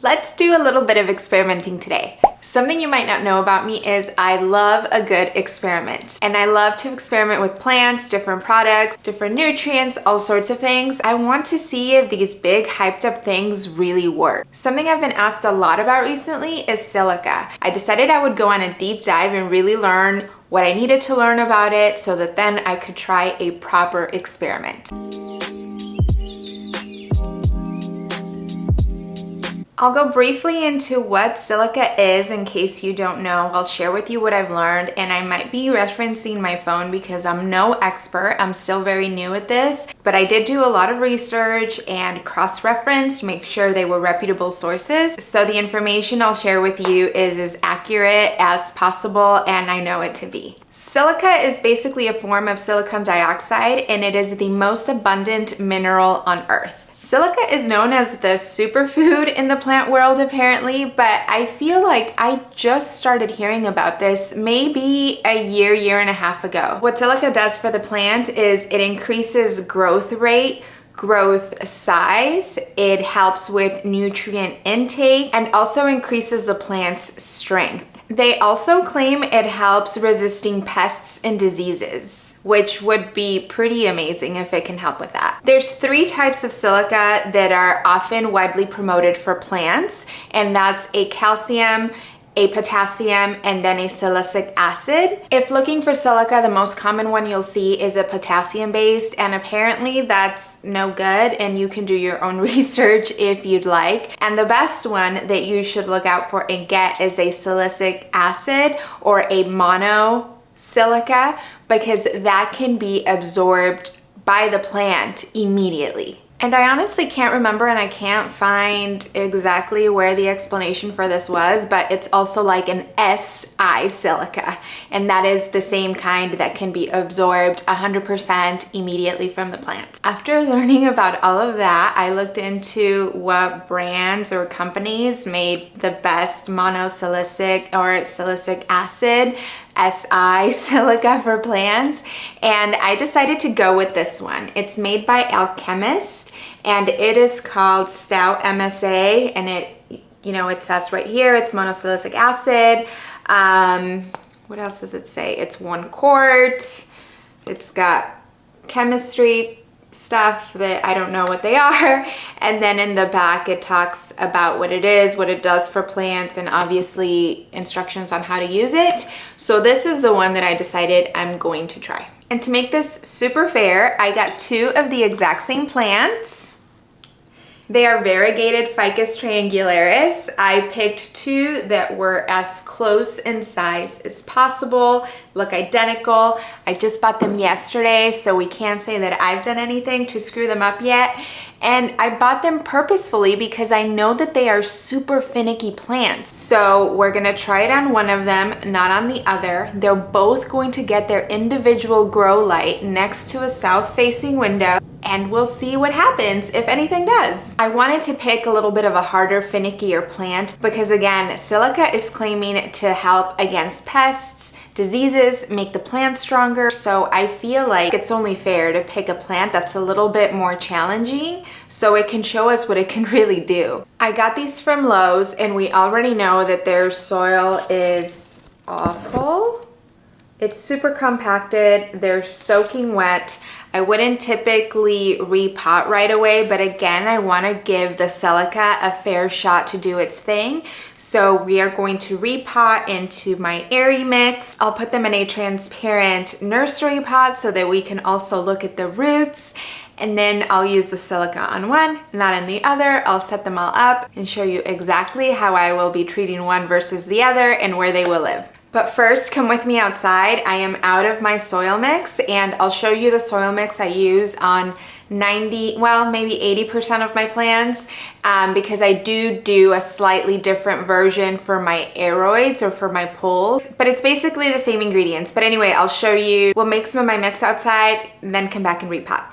Let's do a little bit of experimenting today. Something you might not know about me is I love a good experiment, and I love to experiment with plants, different products, different nutrients, all sorts of things. I want to see if these big hyped up things really work. Something I've been asked a lot about recently is silica. I decided I would go on a deep dive and really learn what I needed to learn about it so that then I could try a proper experiment. I'll go briefly into what silica is in case you don't know. I'll share with you what I've learned, and I might be referencing my phone because I'm no expert. I'm still very new at this, but I did do a lot of research and cross-reference to make sure they were reputable sources. So the information I'll share with you is as accurate as possible, and I know it to be. Silica is basically a form of silicon dioxide, and it is the most abundant mineral on Earth. Silica is known as the superfood in the plant world apparently, but I feel like I just started hearing about this maybe a year and a half ago. What silica does for the plant is it increases growth rate, growth size, it helps with nutrient intake, and also increases the plant's strength. They also claim it helps resisting pests and diseases, which would be pretty amazing if it can help with that. There's 3 types of silica that are often widely promoted for plants, and that's a calcium, a potassium, and then a silicic acid. If looking for silica, the most common one you'll see is a potassium based, and apparently that's no good, and you can do your own research if you'd like. And the best one that you should look out for and get is a silicic acid or a monosilica, because that can be absorbed by the plant immediately. And I honestly can't remember, and I can't find exactly where the explanation for this was, but it's also like an Si silica, and that is the same kind that can be absorbed 100% immediately from the plant. After learning about all of that, I looked into what brands or companies made the best monosilicic or silicic acid Si silica for plants, and I decided to go with this one. It's made by Alchemist, and it is called Stout MSA, and it says right here it's monosilicic acid. What else does it say? It's 1 quart. It's got chemistry stuff that I don't know what they are, and then in the back it talks about what it is, what it does for plants, and obviously instructions on how to use it. So this is the one that I decided I'm going to try. And to make this super fair, I got 2 of the exact same plants. They are variegated ficus triangularis. I picked 2 that were as close in size as possible, look identical. I just bought them yesterday, so we can't say that I've done anything to screw them up yet. And I bought them purposefully because I know that they are super finicky plants. So we're gonna try it on one of them, not on the other. They're both going to get their individual grow light next to a south-facing window, and we'll see what happens if anything does. I wanted to pick a little bit of a harder, finickier plant because again, silica is claiming to help against pests, diseases, make the plant stronger. So I feel like it's only fair to pick a plant that's a little bit more challenging so it can show us what it can really do. I got these from Lowe's, and we already know that their soil is awful. It's super compacted, they're soaking wet. I wouldn't typically repot right away, but again, I want to give the silica a fair shot to do its thing. So we are going to repot into my airy mix. I'll put them in a transparent nursery pot so that we can also look at the roots. And then I'll use the silica on one, not on the other. I'll set them all up and show you exactly how I will be treating one versus the other and where they will live. But first, come with me outside. I am out of my soil mix, and I'll show you the soil mix I use on 90, well, maybe 80% of my plants, because I do a slightly different version for my aeroids or for my poles, but it's basically the same ingredients. But anyway, I'll show you. We'll make some of my mix outside, and then come back and repot.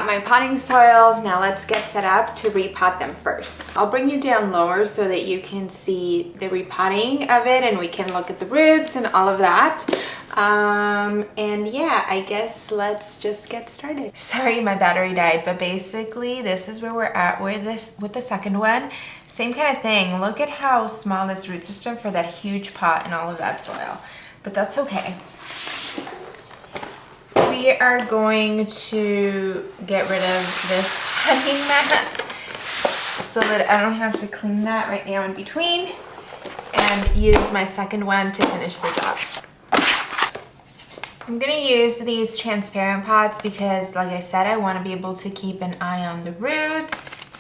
my potting soil. Now let's get set up to repot them first. I'll bring you down lower so that you can see the repotting of it and we can look at the roots and all of that. And yeah, I guess let's just get started. Sorry, my battery died, but basically this is where we're at with the second one. Same kind of thing. Look at how small this root system for that huge pot and all of that soil, but that's okay. We are going to get rid of this hanging mat so that I don't have to clean that right now in between, and use my second one to finish the job. I'm gonna use these transparent pots because, like I said, I want to be able to keep an eye on the roots.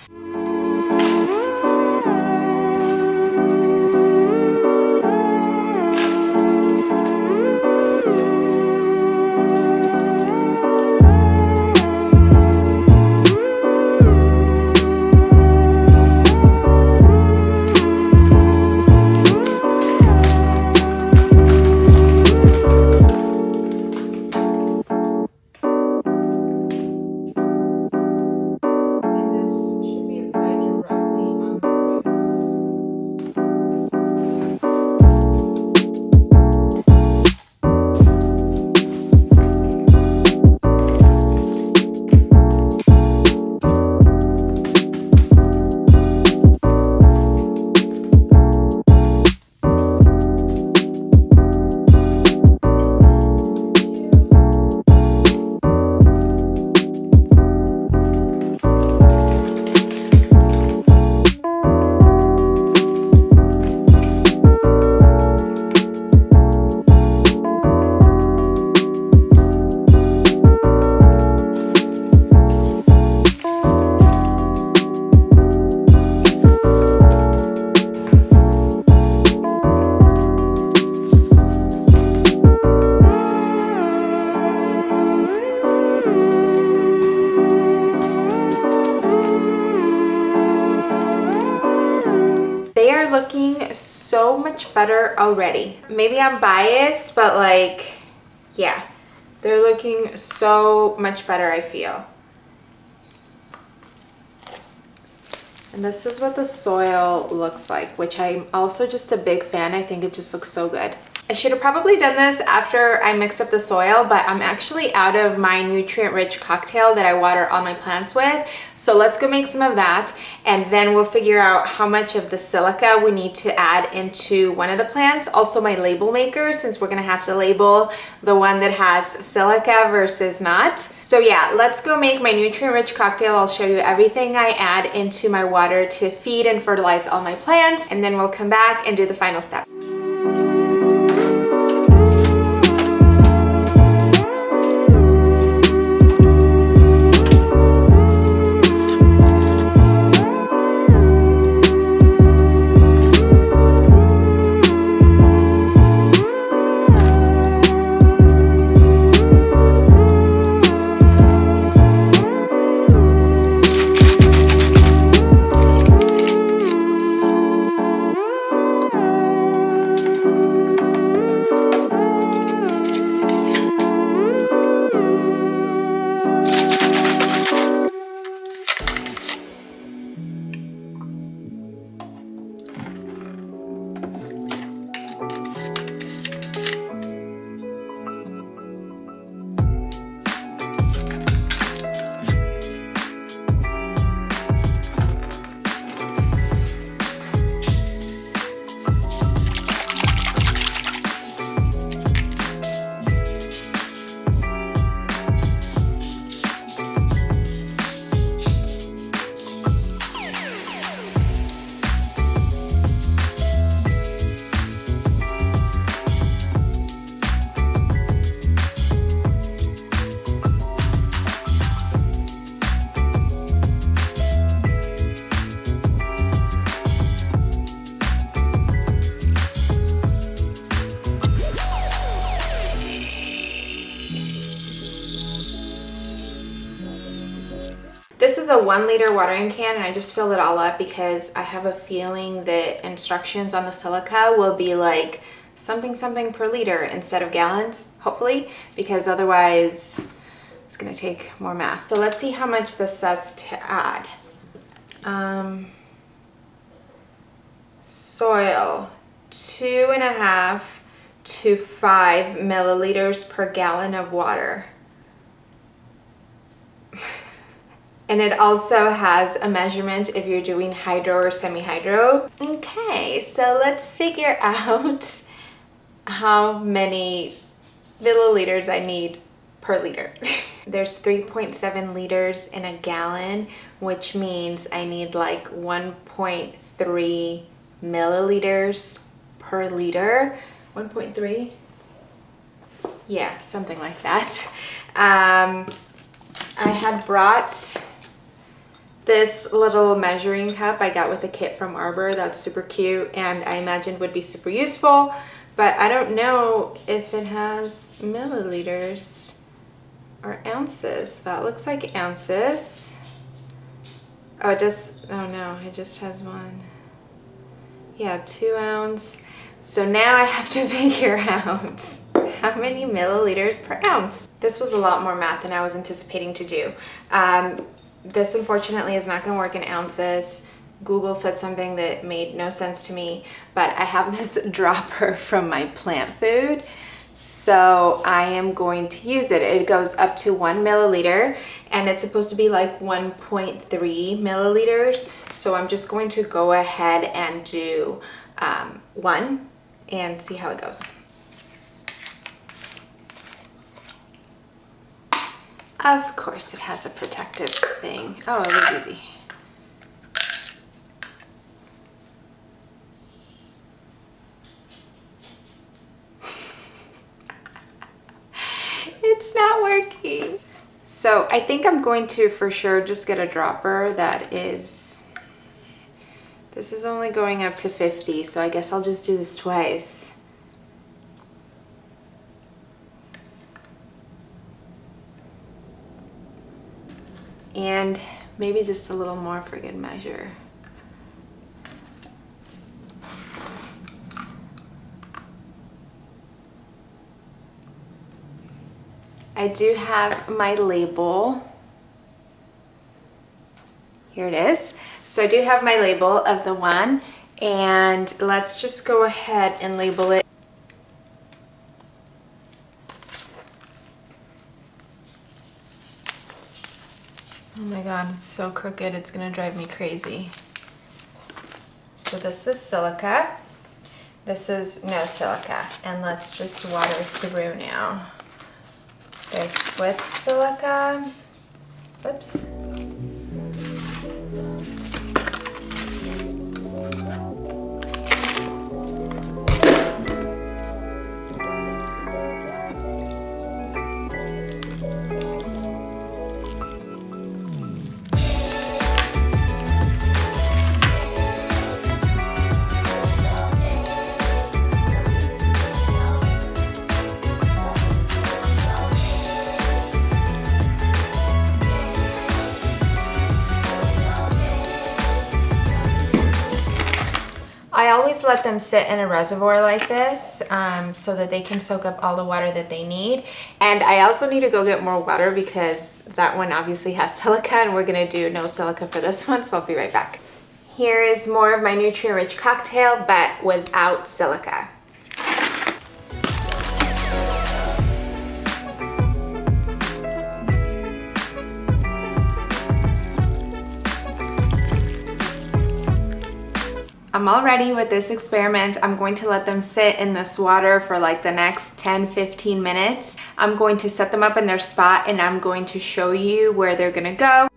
Looking so much better already. Maybe I'm biased, but like, yeah, they're looking so much better, I feel. And this is what the soil looks like, which I'm also just a big fan. I think it just looks so good. I should have probably done this after I mixed up the soil, but I'm actually out of my nutrient-rich cocktail that I water all my plants with. So let's go make some of that, and then we'll figure out how much of the silica we need to add into one of the plants. Also my label maker, since we're gonna have to label the one that has silica versus not. So yeah, let's go make my nutrient-rich cocktail. I'll show you everything I add into my water to feed and fertilize all my plants, and then we'll come back and do the final step. This is a 1 liter watering can, and I just filled it all up because I have a feeling that instructions on the silica will be like something per liter instead of gallons, hopefully, because otherwise It's gonna take more math. So let's see how much this says to add. Soil, 2.5 to 5 milliliters per gallon of water. And it also has a measurement if you're doing hydro or semi-hydro. Okay, so let's figure out how many milliliters I need per liter. There's 3.7 liters in a gallon, which means I need like 1.3 milliliters per liter. 1.3? Yeah, something like that. I had brought this little measuring cup I got with a kit from Arbor. That's super cute and I imagined would be super useful, but I don't know if it has milliliters or ounces. That looks like ounces. Oh, it just, oh no, it just has one. Yeah, 2 ounce. So now I have to figure out how many milliliters per ounce. This was a lot more math than I was anticipating to do. This unfortunately is not gonna work in ounces. Google said something that made no sense to me, but I have this dropper from my plant food, so I am going to use it. It goes up to 1 milliliter and it's supposed to be like 1.3 milliliters. So I'm just going to go ahead and do 1 and see how it goes. Of course it has a protective thing. Oh, it was easy. It's not working. So I think I'm going to for sure just get a dropper that is, this is only going up to 50, so I guess I'll just do this twice. And maybe just a little more for good measure. I do have my label. Here it is. So I do have my label of the one, and let's just go ahead and label it. Oh my God, it's so crooked, it's gonna drive me crazy. So this is silica. This is no silica. And let's just water through now. This with silica. Whoops. I always let them sit in a reservoir like this so that they can soak up all the water that they need. And I also need to go get more water because that one obviously has silica and we're gonna do no silica for this one, so I'll be right back. Here is more of my nutrient-rich cocktail, but without silica. I'm all ready with this experiment. I'm going to let them sit in this water for like the next 10-15 minutes. I'm going to set them up in their spot and I'm going to show you where they're gonna go.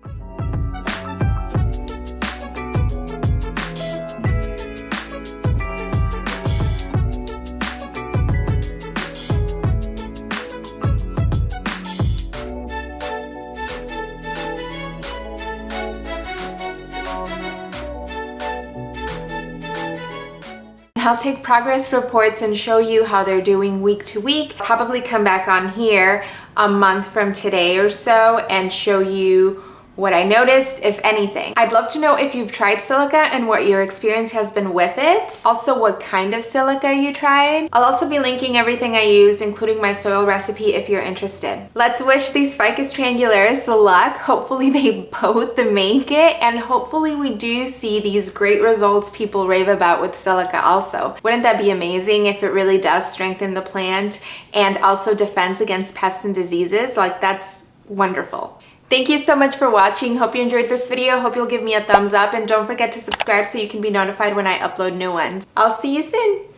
I'll take progress reports and show you how they're doing week to week. Probably come back on here a month from today or so and show you what I noticed, if anything. I'd love to know if you've tried silica and what your experience has been with it. Also, what kind of silica you tried. I'll also be linking everything I used, including my soil recipe if you're interested. Let's wish these ficus triangularis luck. Hopefully they both make it, and hopefully we do see these great results people rave about with silica also. Wouldn't that be amazing if it really does strengthen the plant and also defends against pests and diseases? Like, that's wonderful. Thank you so much for watching. Hope you enjoyed this video. Hope you'll give me a thumbs up, and don't forget to subscribe so you can be notified when I upload new ones. I'll see you soon.